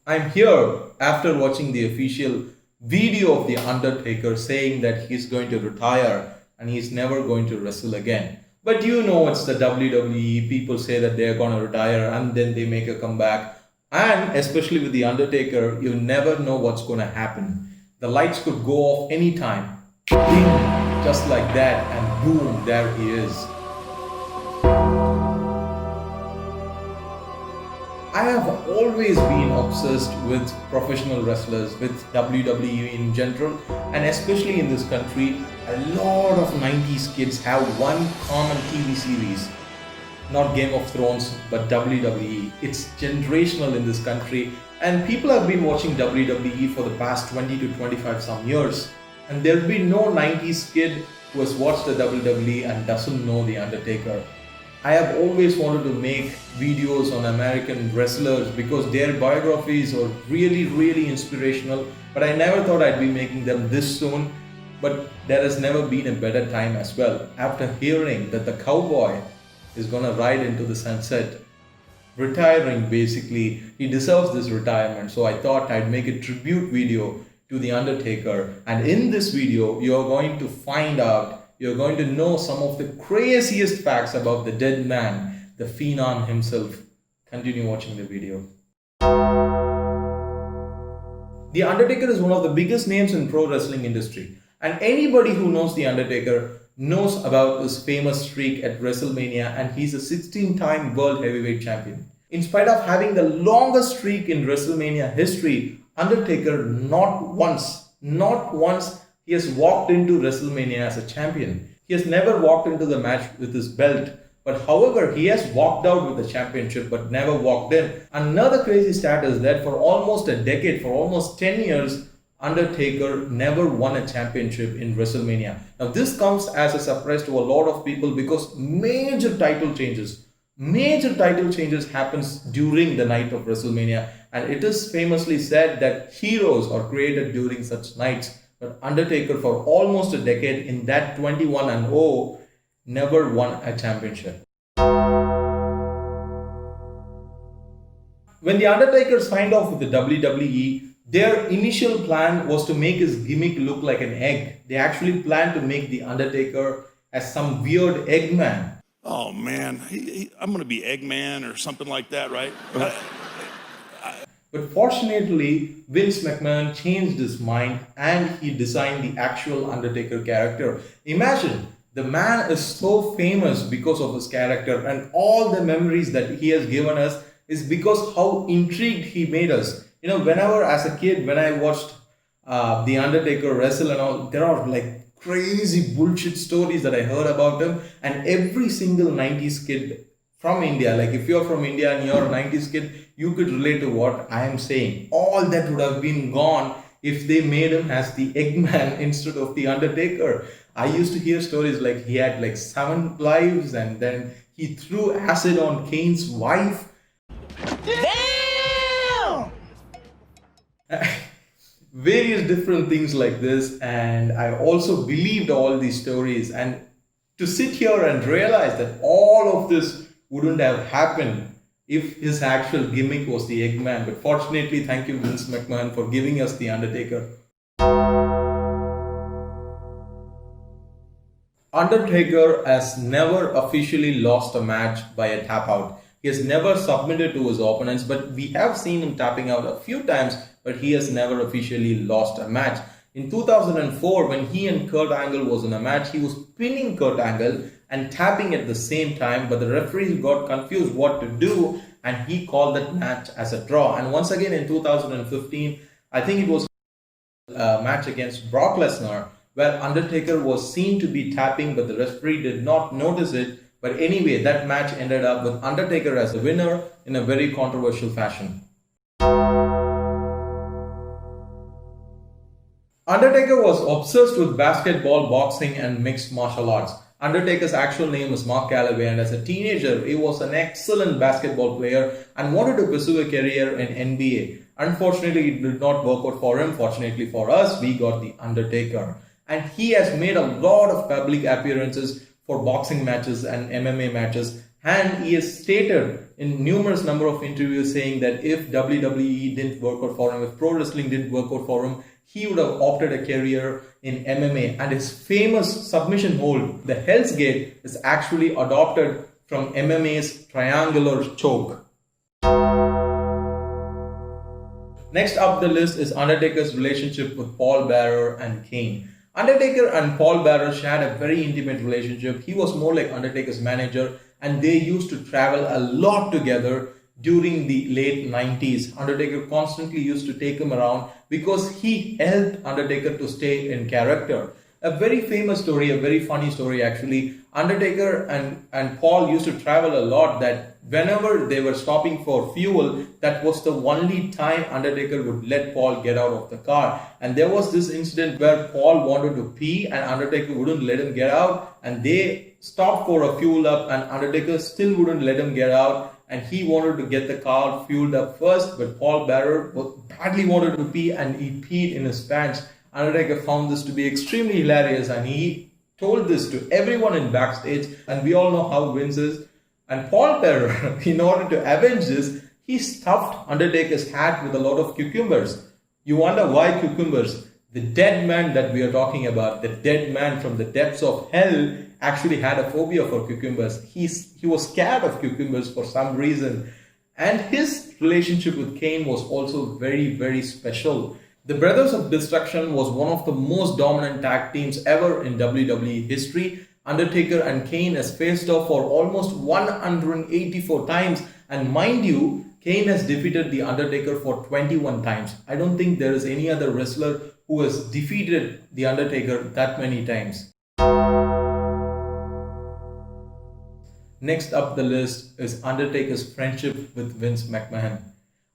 I'm here after watching the official video of the Undertaker saying that he's going to retire and he's never going to wrestle again. But you know it's the WWE. People say that they're going to retire and then they make a comeback. And especially with the Undertaker, you never know what's going to happen. The lights could go off anytime. Ding, just like that, and boom, there he is. I have always been obsessed with professional wrestlers, with WWE in general, and especially in this country, a lot of 90s kids have one common TV series. Not Game of Thrones, but WWE. It's generational in this country, and people have been watching WWE for the past 20 to 25 some years. And there'll be no 90s kid who has watched the WWE and doesn't know The Undertaker. I have always wanted to make videos on American wrestlers because their biographies are really inspirational, but I never thought I'd be making them this soon. But there has never been a better time as well. After hearing that the cowboy is gonna ride into the sunset, retiring basically, he deserves this retirement. So I thought I'd make a tribute video to The Undertaker. And in this video, you're going to find out, you're going to know some of the craziest facts about the dead man, the phenom himself. Continue watching the video. The Undertaker is one of the biggest names in pro wrestling industry. And anybody who knows The Undertaker knows about his famous streak at WrestleMania, and he's a 16-time World Heavyweight Champion. In spite of having the longest streak in WrestleMania history, Undertaker not once, he has walked into WrestleMania as a champion. He has never walked into the match with his belt, but however, he has walked out with the championship but never walked in. Another crazy stat is that for almost a decade, for almost 10 years, Undertaker never won a championship in WrestleMania. Now this comes as a surprise to a lot of people because major title changes happens during the night of WrestleMania, and it is famously said that heroes are created during such nights. But Undertaker for almost a decade, in that 21-0, never won a championship. When the Undertaker signed off with the WWE, their initial plan was to make his gimmick look like an egg. They actually planned to make the Undertaker as some weird Eggman. Oh man, I'm going to be Eggman or something like that, right? But fortunately, Vince McMahon changed his mind and he designed the actual Undertaker character. Imagine, the man is so famous because of his character, and all the memories that he has given us is because how intrigued he made us. You know, whenever as a kid, when I watched The Undertaker wrestle and all, there are like crazy bullshit stories that I heard about him. And every single 90s kid from India, like if you're from India and you're a 90s kid, you could relate to what I am saying. All that would have been gone if they made him as the Eggman instead of the Undertaker. I used to hear stories like he had like 7 lives and then he threw acid on Kane's wife. Damn! Various different things like this, and I also believed all these stories. And to sit here and realize that all of this wouldn't have happened if his actual gimmick was the Eggman. But fortunately, thank you Vince McMahon for giving us the Undertaker. Undertaker has never officially lost a match by a tap out. He has never submitted to his opponents, but we have seen him tapping out a few times, but he has never officially lost a match. In 2004, when he and Kurt Angle was in a match, he was pinning Kurt Angle and tapping at the same time, but the referee got confused what to do and he called that match as a draw. And once again in 2015, I think it was a match against Brock Lesnar, where Undertaker was seen to be tapping, but the referee did not notice it. But anyway, that match ended up with Undertaker as a winner in a very controversial fashion. Undertaker was obsessed with basketball, boxing, and mixed martial arts. Undertaker's actual name is Mark Calloway, and as a teenager, he was an excellent basketball player and wanted to pursue a career in NBA. Unfortunately, it did not work out for him. Fortunately for us, we got the Undertaker. And he has made a lot of public appearances for boxing matches and MMA matches, and he has stated in numerous number of interviews saying that if WWE didn't work out for him, if pro wrestling didn't work out for him, he would have opted a career in MMA. And his famous submission hold, the Hell's Gate, is actually adopted from MMA's triangular choke. Next up the list is Undertaker's relationship with Paul Bearer and Kane. Undertaker and Paul Bearer shared a very intimate relationship. He was more like Undertaker's manager, and they used to travel a lot together during the late 90s. Undertaker constantly used to take him around because he helped Undertaker to stay in character. A very famous story, a very funny story actually. Undertaker and Paul used to travel a lot, that whenever they were stopping for fuel, that was the only time Undertaker would let Paul get out of the car. And there was this incident where Paul wanted to pee and Undertaker wouldn't let him get out, and they stopped for a fuel up and Undertaker still wouldn't let him get out, and he wanted to get the car fueled up first, but Paul Bearer badly wanted to pee and he peed in his pants. Undertaker found this to be extremely hilarious and he told this to everyone in backstage, and we all know how Vince is. And Paul Bearer, in order to avenge this, he stuffed Undertaker's hat with a lot of cucumbers. You wonder why cucumbers? The dead man that we are talking about, the dead man from the depths of hell, actually had a phobia for cucumbers. He was scared of cucumbers for some reason. And his relationship with Kane was also very, very special. The Brothers of Destruction was one of the most dominant tag teams ever in WWE history. Undertaker and Kane has faced off for almost 184 times. And mind you, Kane has defeated The Undertaker for 21 times. I don't think there is any other wrestler who has defeated The Undertaker that many times. Next up the list is Undertaker's friendship with Vince McMahon.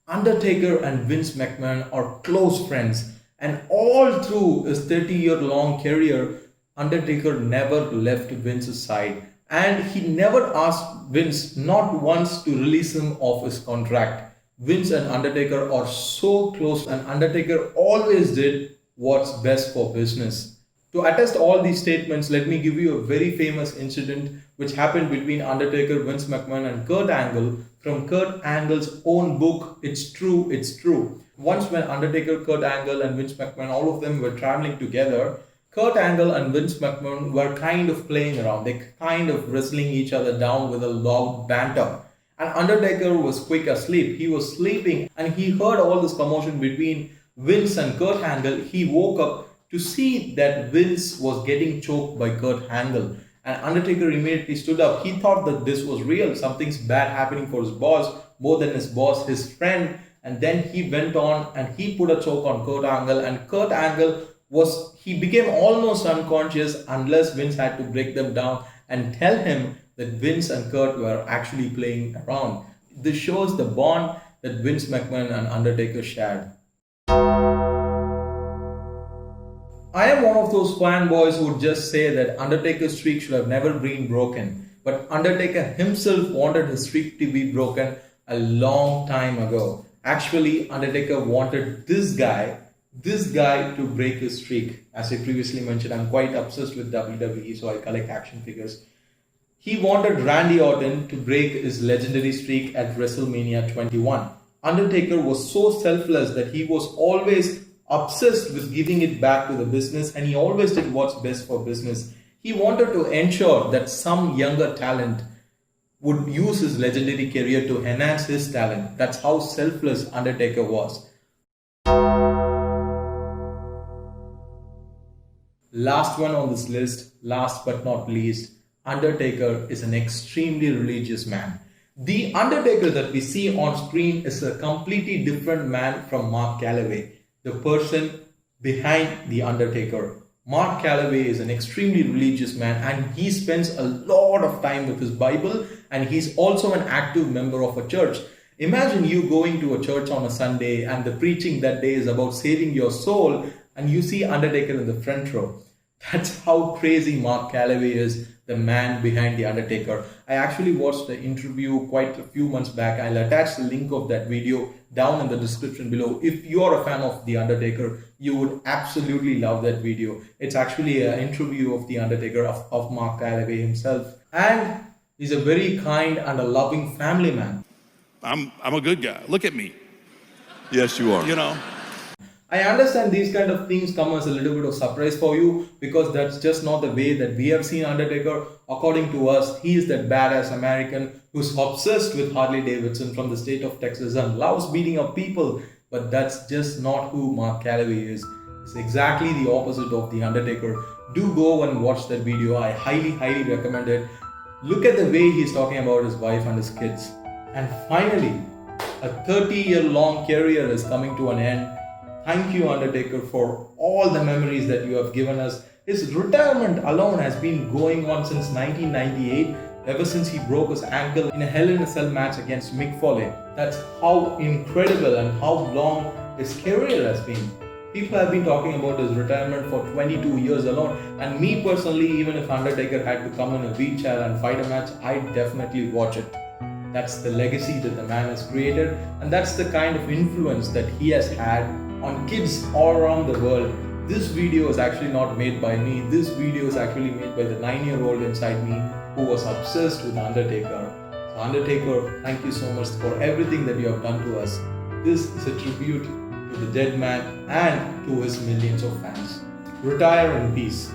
Undertaker and Vince McMahon are close friends, and all through his 30-year-long career, Undertaker never left Vince's side, and he never asked Vince not once to release him of his contract. Vince and Undertaker are so close, and Undertaker always did what's best for business. To attest all these statements, let me give you a very famous incident which happened between Undertaker, Vince McMahon and Kurt Angle from Kurt Angle's own book, It's True, It's True. Once when Undertaker, Kurt Angle and Vince McMahon, all of them were traveling together, Kurt Angle and Vince McMahon were kind of playing around. They kind of wrestling each other down with a loud banter. And Undertaker was quick asleep. He was sleeping and he heard all this commotion between Vince and Kurt Angle. He woke up to see that Vince was getting choked by Kurt Angle. And Undertaker immediately stood up. He thought that this was real. Something's bad happening for his boss, more than his boss, his friend. And then he went on and he put a choke on Kurt Angle. And Kurt Angle he became almost unconscious unless Vince had to break them down and tell him that Vince and Kurt were actually playing around. This shows the bond that Vince McMahon and Undertaker shared. I am one of those fanboys who would just say that Undertaker's streak should have never been broken. But Undertaker himself wanted his streak to be broken a long time ago. Actually, Undertaker wanted this guy to break his streak. As I previously mentioned, I'm quite obsessed with WWE, so I collect action figures. He wanted Randy Orton to break his legendary streak at WrestleMania 21. Undertaker was so selfless that he was always obsessed with giving it back to the business, and he always did what's best for business. He wanted to ensure that some younger talent would use his legendary career to enhance his talent. That's how selfless Undertaker was. Last one on this list, last but not least, Undertaker is an extremely religious man. The Undertaker that we see on screen is a completely different man from Mark Calaway, the person behind The Undertaker. Mark Calaway is an extremely religious man and he spends a lot of time with his Bible, and he's also an active member of a church. Imagine you going to a church on a Sunday and the preaching that day is about saving your soul, and you see Undertaker in the front row. That's how crazy Mark Calaway is, the man behind The Undertaker. I actually watched the interview quite a few months back. I'll attach the link of that video down in the description below. If you're a fan of The Undertaker, you would absolutely love that video. It's actually an interview of The Undertaker, of Mark Calaway himself. And he's a very kind and a loving family man. I'm a good guy. Look at me, Yes, you are. you know. I understand these kind of things come as a little bit of surprise for you because that's just not the way that we have seen Undertaker. According to us, he is that badass American who's obsessed with Harley Davidson from the state of Texas and loves beating up people. But that's just not who Mark Calloway is. It's exactly the opposite of the Undertaker. Do go and watch that video. I highly recommend it. Look at the way he's talking about his wife and his kids. And finally, a 30-year-long career is coming to an end. Thank you, Undertaker, for all the memories that you have given us. His retirement alone has been going on since 1998, ever since he broke his ankle in a Hell in a Cell match against Mick Foley. That's how incredible and how long his career has been. People have been talking about his retirement for 22 years alone, and me personally, even if Undertaker had to come in a wheelchair and fight a match, I'd definitely watch it. That's the legacy that the man has created, and that's the kind of influence that he has had on kids all around the world. This video is actually not made by me. This video is actually made by the 9-year-old inside me who was obsessed with Undertaker. So Undertaker, thank you so much for everything that you have done to us. This is a tribute to the dead man and to his millions of fans. Retire in peace.